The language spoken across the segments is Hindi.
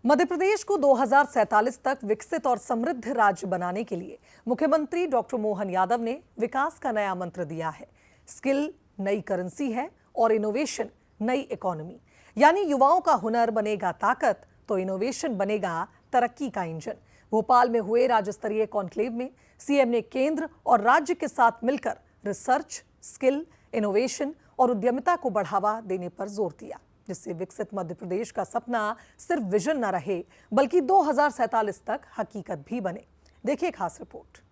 मध्य प्रदेश को 2047 तक विकसित और समृद्ध राज्य बनाने के लिए मुख्यमंत्री डॉक्टर मोहन यादव ने विकास का नया मंत्र दिया है। स्किल नई करेंसी है और इनोवेशन नई इकोनॉमी। यानी युवाओं का हुनर बनेगा ताकत तो इनोवेशन बनेगा तरक्की का इंजन। भोपाल में हुए राज्य स्तरीय कॉन्क्लेव में सीएम ने केंद्र और राज्य के साथ मिलकर रिसर्च, स्किल, इनोवेशन और उद्यमिता को बढ़ावा देने पर जोर दिया, जिससे विकसित मध्य प्रदेश का सपना सिर्फ विजन न रहे बल्कि 2047 तक हकीकत भी बने। देखिए खास रिपोर्ट।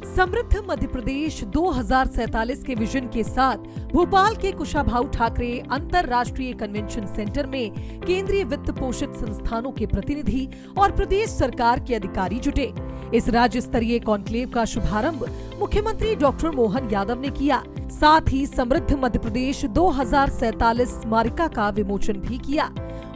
समृद्ध मध्य प्रदेश 2047 के विजन के साथ भोपाल के कुशाभाऊ ठाकरे अंतरराष्ट्रीय कन्वेंशन सेंटर में केंद्रीय वित्त पोषित संस्थानों के प्रतिनिधि और प्रदेश सरकार के अधिकारी जुटे। इस राज्य स्तरीय कॉन्क्लेव का शुभारंभ मुख्यमंत्री डॉक्टर मोहन यादव ने किया। साथ ही समृद्ध मध्य प्रदेश 2047 स्मारिका का विमोचन भी किया।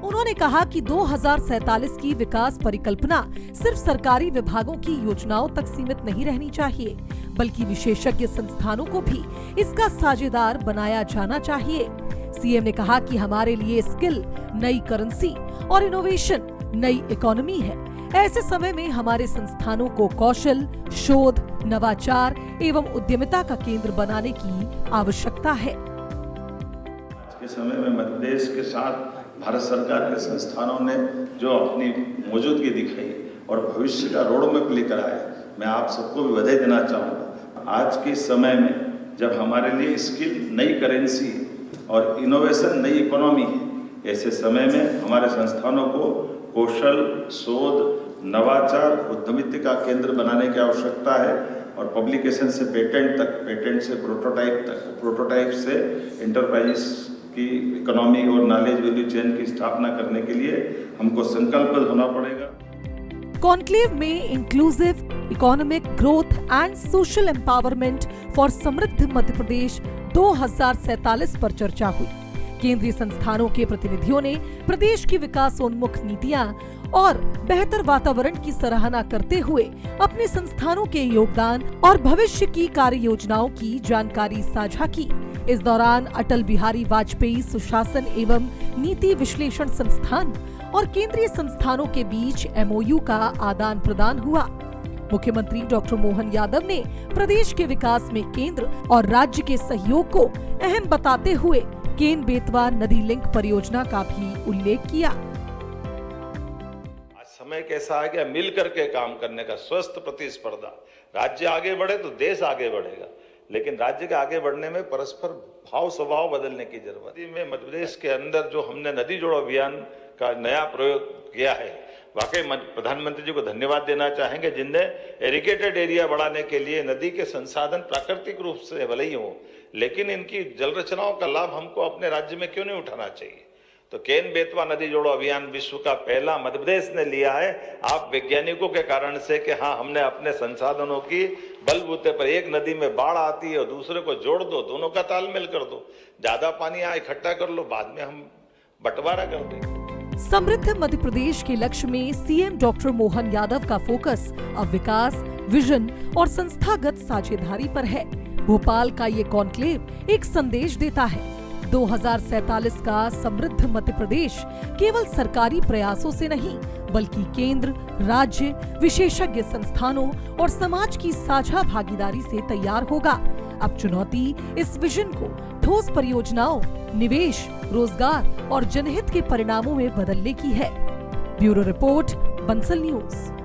उन्होंने कहा कि 2047 की विकास परिकल्पना सिर्फ सरकारी विभागों की योजनाओं तक सीमित नहीं रहनी चाहिए, बल्कि विशेषज्ञ संस्थानों को भी इसका साझेदार बनाया जाना चाहिए। सीएम ने कहा कि हमारे लिए स्किल नई करेंसी और इनोवेशन नई इकोनॉमी है। ऐसे समय में हमारे संस्थानों को कौशल, शोध, नवाचार एवं उद्यमिता का केंद्र बनाने की आवश्यकता है। आज के समय में मध्य प्रदेश के साथ भारत सरकार के संस्थानों ने जो अपनी मौजूदगी दिखाई और भविष्य का रोड मैप लेकर आए, मैं आप सबको भी बधाई देना चाहूँगा। आज के समय में जब हमारे लिए स्किल नई करेंसी और इनोवेशन नई इकोनॉमी है, ऐसे समय में हमारे संस्थानों को कौशल, शोध, नवाचार, उद्यमिता का केंद्र बनाने की आवश्यकता है और पब्लिकेशन से पेटेंट तक, पेटेंट से प्रोटोटाइप तक, प्रोटोटाइप से इंटरप्राइजेस की इकोनॉमी और नॉलेज वैल्यू चेन की स्थापना करने के लिए हमको संकल्पबद्ध होना पड़ेगा। कॉन्क्लेव में inclusive economic growth and social empowerment for समृद्ध मध्य प्रदेश 2047 पर चर्चा हुई। केंद्रीय संस्थानों के प्रतिनिधियों ने प्रदेश की विकासोन्मुख नीतियां और बेहतर वातावरण की सराहना करते हुए अपने संस्थानों के योगदान और भविष्य की कार्य योजनाओं की जानकारी साझा की। इस दौरान अटल बिहारी वाजपेयी सुशासन एवं नीति विश्लेषण संस्थान और केंद्रीय संस्थानों के बीच MOU का आदान प्रदान हुआ। मुख्यमंत्री डॉक्टर मोहन यादव ने प्रदेश के विकास में केंद्र और राज्य के सहयोग को अहम बताते हुए केन बेतवा नदी लिंक परियोजना का भी उल्लेख किया। आज समय कैसा आ गया, मिल करके काम करने का, स्वस्थ प्रतिस्पर्धा। राज्य आगे बढ़े तो देश आगे बढ़ेगा, लेकिन राज्य के आगे बढ़ने में परस्पर भाव स्वभाव बदलने की जरूरत है। मध्य प्रदेश के अंदर जो हमने नदी जोड़ो अभियान का नया प्रयोग किया है, वाकई प्रधानमंत्री जी को धन्यवाद देना चाहेंगे, जिनने इरिगेटेड एरिया बढ़ाने के लिए नदी के संसाधन प्राकृतिक रूप से भले ही हो, लेकिन इनकी जल रचनाओं का लाभ हमको अपने राज्य में क्यों नहीं उठाना चाहिए। तो केन बेतवा नदी जोड़ो अभियान विश्व का पहला मध्य प्रदेश ने लिया है। आप वैज्ञानिकों के कारण से कि हाँ, हमने अपने संसाधनों की बलबूते पर, एक नदी में बाढ़ आती है और दूसरे को जोड़ दो, दोनों का तालमेल कर दो, ज्यादा पानी आए इकट्ठा कर लो, बाद में हम बंटवारा कर देंगे। समृद्ध मध्य प्रदेश के लक्ष्य में सीएम डॉक्टर मोहन यादव का फोकस अब विकास, विजन और संस्थागत साझेदारी पर है। भोपाल का ये कॉन्क्लेव एक संदेश देता है, 2047 का समृद्ध मध्य प्रदेश केवल सरकारी प्रयासों से नहीं बल्कि केंद्र, राज्य, विशेषज्ञ संस्थानों और समाज की साझा भागीदारी से तैयार होगा। अब चुनौती इस विजन को ठोस परियोजनाओं, निवेश, रोजगार और जनहित के परिणामों में बदलने की है। Bureau report, Bansal news.